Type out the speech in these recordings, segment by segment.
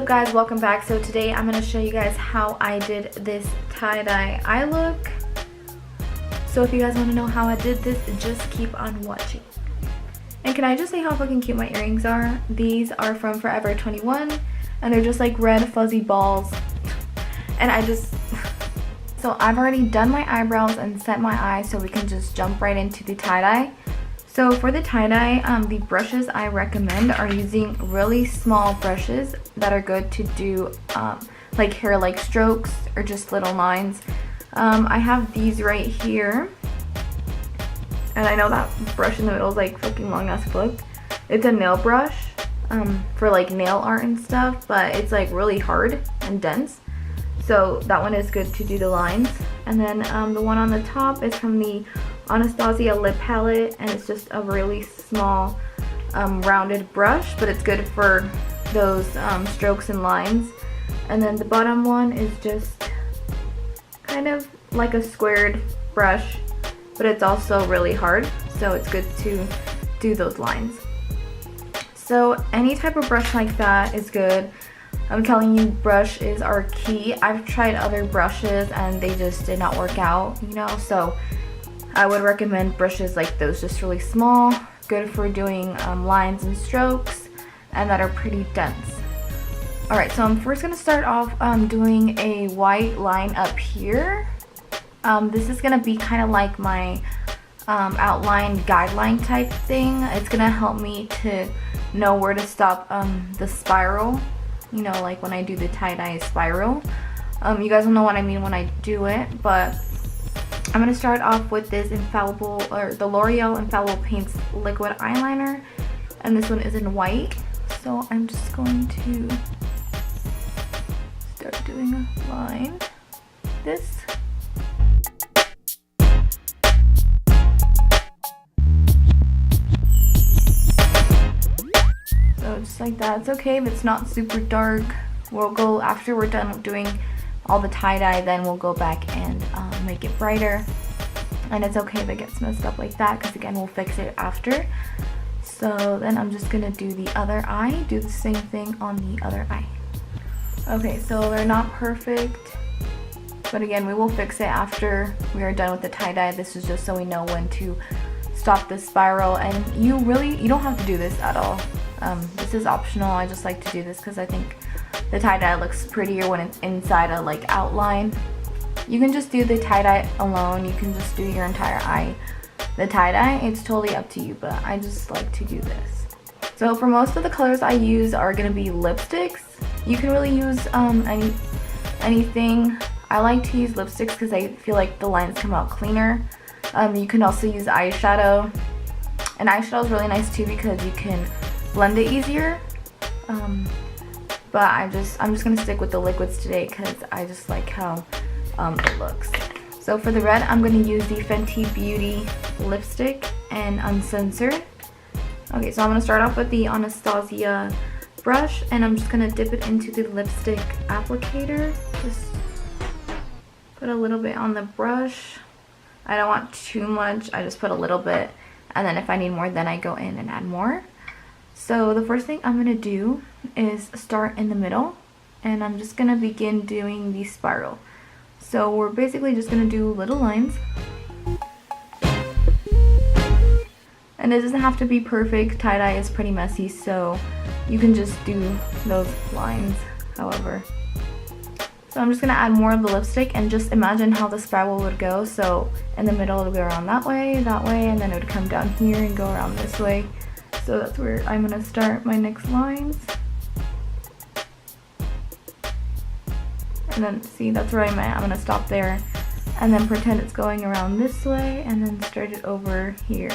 guys, welcome back. So today I'm going to show you guys how I did this tie-dye eye look. So if you guys want to know how I did this, just keep on watching. And can I just say how fucking cute my earrings are? These are from Forever 21 and they're just like red fuzzy balls. And so I've already done my eyebrows and set my eyes, so we can just jump right into the tie-dye. So for the tie-dye, the brushes I recommend are using really small brushes that are good to do like hair-like strokes or just little lines. I have these right here. And I know that brush in the middle is like fucking long as fuck. It's a nail brush for like nail art and stuff, but it's like really hard and dense. So that one is good to do the lines. And then the one on the top is from the Anastasia lip palette, and it's just a really small rounded brush, but it's good for those strokes and lines. And then the bottom one is just kind of like a squared brush, but it's also really hard, so it's good to do those lines. So any type of brush like that is good. I'm telling you, brushes are key. I've tried other brushes and they just did not work out, you know, so I would recommend brushes like those, just really small, good for doing lines and strokes, and that are pretty dense. Alright, so I'm first going to start off doing a white line up here. This is going to be kind of like my outline guideline type thing. It's going to help me to know where to stop the spiral, you know, like when I do the tie-dye spiral. You guys will know what I mean when I do it, but I'm going to start off with this infallible, or the L'Oreal Infallible Paints liquid eyeliner, and this one is in white. So I'm just going to start doing a line, this. So just like that. It's okay if it's not super dark. We'll go, after we're done doing all the tie-dye, then we'll go back and make it brighter. And it's okay if it gets messed up like that, because again, we'll fix it after. So then I'm just gonna do the other eye, do the same thing on the other eye. Okay, so they're not perfect, but again, we will fix it after we are done with the tie-dye. This is just so we know when to stop the spiral, and you don't have to do this at all. This is optional. I just like to do this because I think the tie-dye looks prettier when it's inside a like outline. You can just do the tie-dye alone. You can just do your entire eye the tie-dye. It's totally up to you, but I just like to do this. So for most of the colors I use are going to be lipsticks. You can really use anything. I like to use lipsticks because I feel like the lines come out cleaner. You can also use eyeshadow, and eyeshadow is really nice too because you can blend it easier. But I'm just gonna stick with the liquids today because I just like how it looks. So for the red, I'm gonna use the Fenty Beauty lipstick and Uncensored. Okay, so I'm gonna start off with the Anastasia brush, and I'm just gonna dip it into the lipstick applicator. Just put a little bit on the brush. I don't want too much. I just put a little bit, and then if I need more, then I go in and add more. So the first thing I'm going to do is start in the middle, and I'm just going to begin doing the spiral. So we're basically just going to do little lines. And it doesn't have to be perfect. Tie-dye is pretty messy, so you can just do those lines however. So I'm just going to add more of the lipstick, and just imagine how the spiral would go. So in the middle it would go around that way, and then it would come down here and go around this way. So that's where I'm going to start my next lines. And then see, that's where I'm at. I'm going to stop there and then pretend it's going around this way and then start it over here.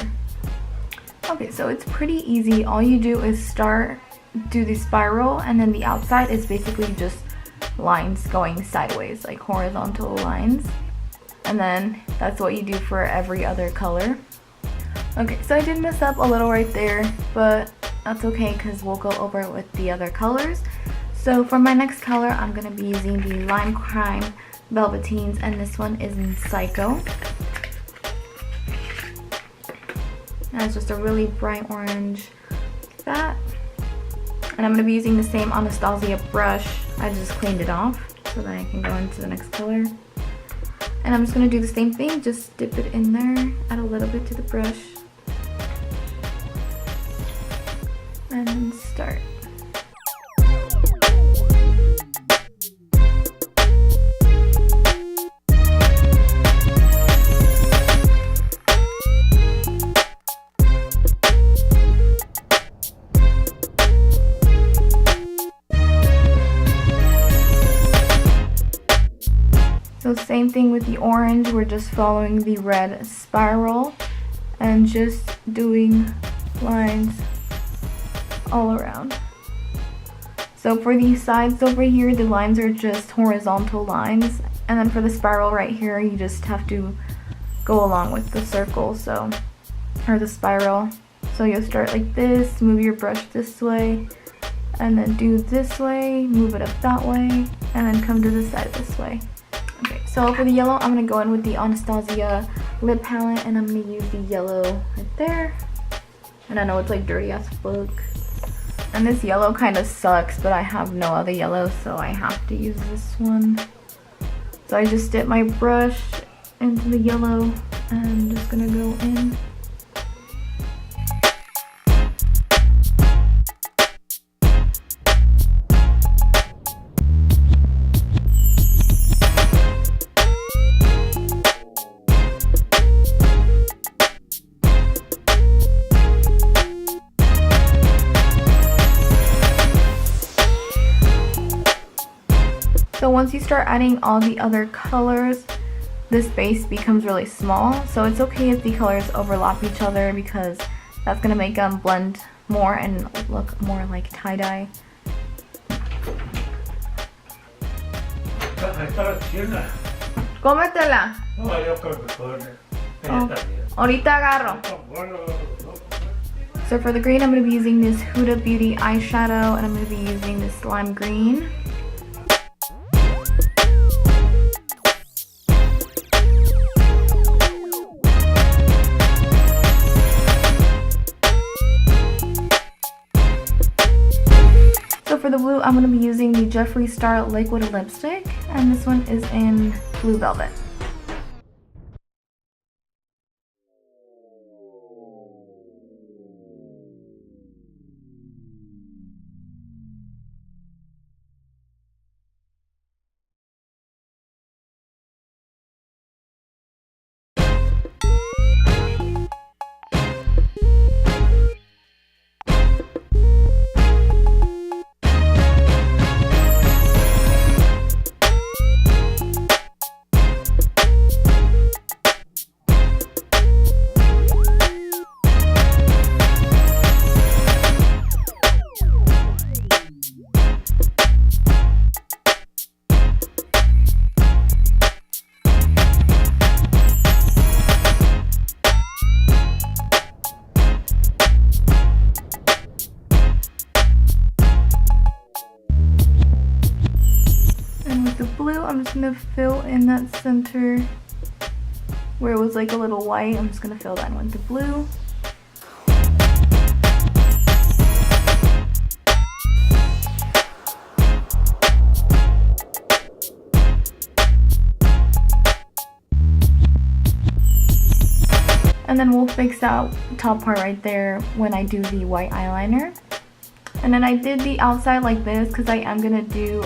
Okay, so it's pretty easy. All you do is do the spiral, and then the outside is basically just lines going sideways, like horizontal lines. And then that's what you do for every other color. Okay, so I did mess up a little right there, but that's okay because we'll go over it with the other colors. So for my next color, I'm going to be using the Lime Crime Velvetines, and this one is in Psycho. And it's just a really bright orange like that. And I'm going to be using the same Anastasia brush. I just cleaned it off so that I can go into the next color. And I'm just going to do the same thing, just dip it in there, add a little bit to the brush, and then start. So same thing with the orange, we're just following the red spiral and just doing lines all around. So for these sides over here, the lines are just horizontal lines, and then for the spiral right here, you just have to go along with the circle, so, or the spiral. So you'll start like this, move your brush this way, and then do this way, move it up that way, and then come to the side this way. Okay, so for the yellow, I'm going to go in with the Anastasia lip palette, and I'm going to use the yellow right there. And I know it's like dirty as fuck. And this yellow kind of sucks, but I have no other yellow, so I have to use this one. So I just dip my brush into the yellow, and I'm just going to go in. So once you start adding all the other colors, this base becomes really small. So it's okay if the colors overlap each other because that's going to make them blend more and look more like tie-dye. Cómetela. No, yo creo que corre. Ahorita agarro. So for the green, I'm going to be using this Huda Beauty eyeshadow, and I'm going to be using this lime green. So for the blue, I'm going to be using the Jeffree Star Liquid Lipstick, and this one is in Blue Velvet. I'm just going to fill in that center where it was like a little white. I'm just going to fill that in with the blue. And then we'll fix that top part right there when I do the white eyeliner. And then I did the outside like this because I am going to do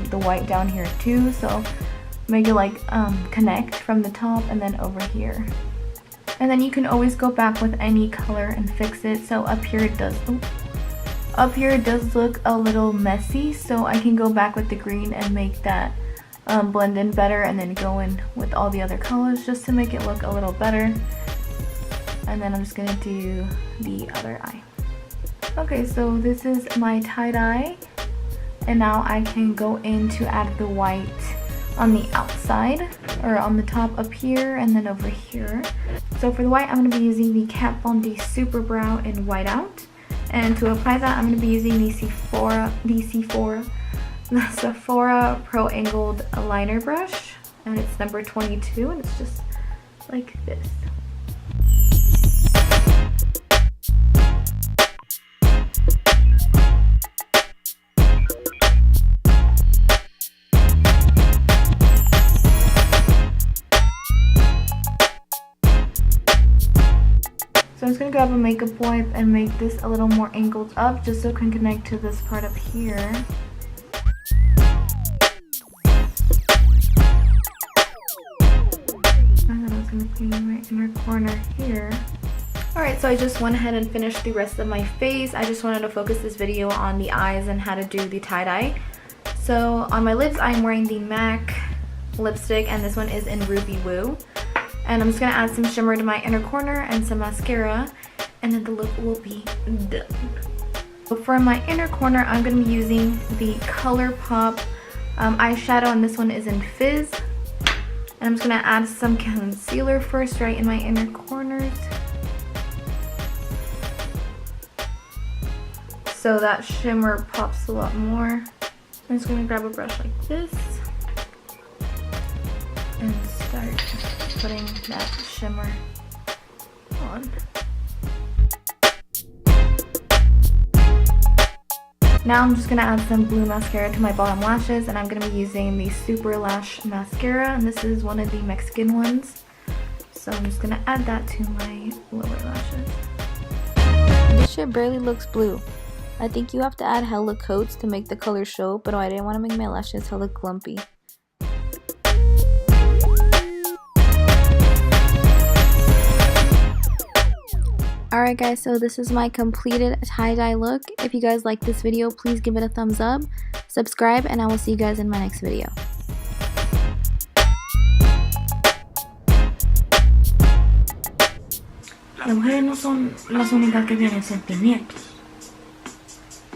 the white down here too. So make it like connect from the top and then over here. And then you can always go back with any color and fix it. So up here it does look a little messy. So I can go back with the green and make that blend in better, and then go in with all the other colors just to make it look a little better. And then I'm just going to do the other eye. Okay, so this is my tie-dye, and now I can go in to add the white on the outside, or on the top up here and then over here. So for the white, I'm going to be using the Kat Von D Super Brow in Whiteout, and to apply that, I'm going to be using the Sephora Pro Angled Liner Brush, and it's number 22, and it's just like this. gonna grab a makeup wipe and make this a little more angled up just so it can connect to this part up here. And then I was gonna clean my inner corner here. Alright, so I just went ahead and finished the rest of my face. I just wanted to focus this video on the eyes and how to do the tie-dye. So on my lips, I'm wearing the MAC lipstick, and this one is in Ruby Woo. And I'm just going to add some shimmer to my inner corner and some mascara, and then the look will be done. So for my inner corner, I'm going to be using the ColourPop eyeshadow, and this one is in Fizz. And I'm just going to add some concealer first right in my inner corners, so that shimmer pops a lot more. I'm just going to grab a brush like this and start putting that shimmer on. Now I'm just going to add some blue mascara to my bottom lashes, and I'm going to be using the Super Lash Mascara, and this is one of the Mexican ones. So I'm just going to add that to my lower lashes. This shit barely looks blue. I think you have to add hella coats to make the color show, but I didn't want to make my lashes hella clumpy. Alright guys, so this is my completed tie-dye look. If you guys like this video, please give it a thumbs up, subscribe, and I will see you guys in my next video. Las mujeres no son las únicas que tienen sentimientos.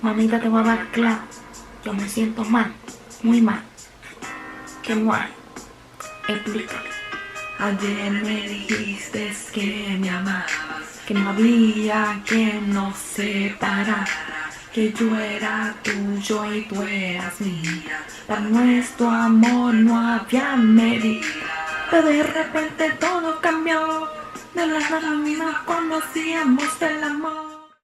Mamita, te voy a dar claro. Yo me siento mal, muy mal. ¿Qué mal? Explícale. Ayer me dijiste que me amabas, que no había que nos separar, que yo era tuyo y tú eras mía. Para nuestro amor no había medida, pero de repente todo cambió. De la nada cuando hacíamos el amor.